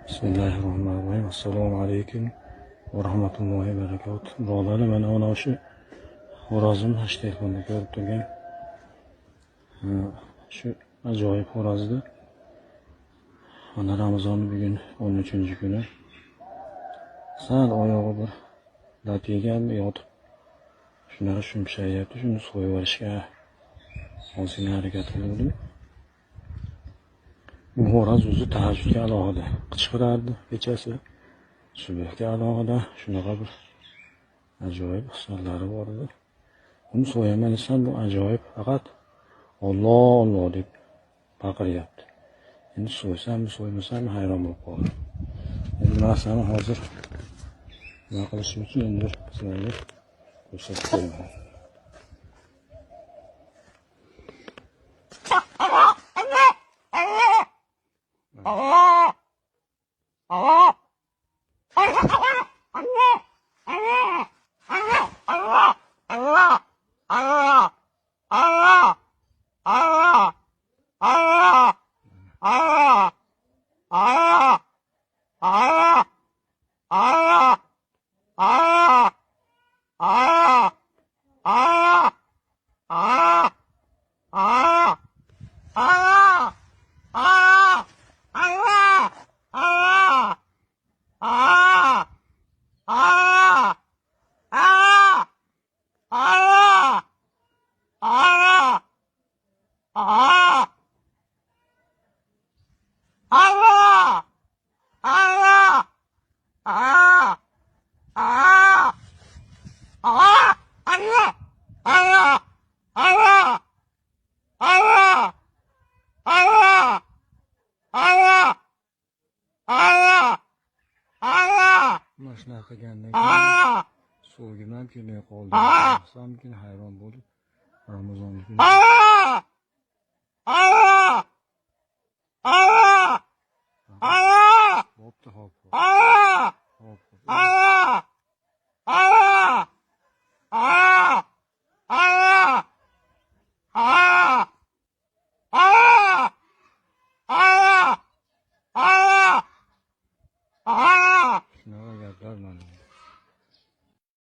Bismillahirrahmanirrahim. Assalomu alaykum va rahmatullohi va barakatuh. Birodarlar, mana shu xo'rozimni telefonda ko'rib turgan shu ajoyib xo'rozni mana Ramazonning bugun 13-kuni sal oyog'i bir lat yegan yotib shunaqa shumshayapti. Shuni so'yib olishga ozgina harakat qildim. Bu xo'roz o'zi tahajjudga alohida qichqirardi kechasi, subhga alohida shunaqa bir ajoyib hisollari bor edi. Uni so'yaman desam, bu ajoyib faqat Alloh Alloh deb baqiryapti. Endi so'ysam, so'ymasam hayron bo'lib qoldim. Endi narsani hozir nima qilishim uchun endi sizlarga ko'rsatib beraman. Mana shunaqa qilgandan keyin suvgim ham kelmay qoldi. Hamkin hayron bo'lib Ramazon kuni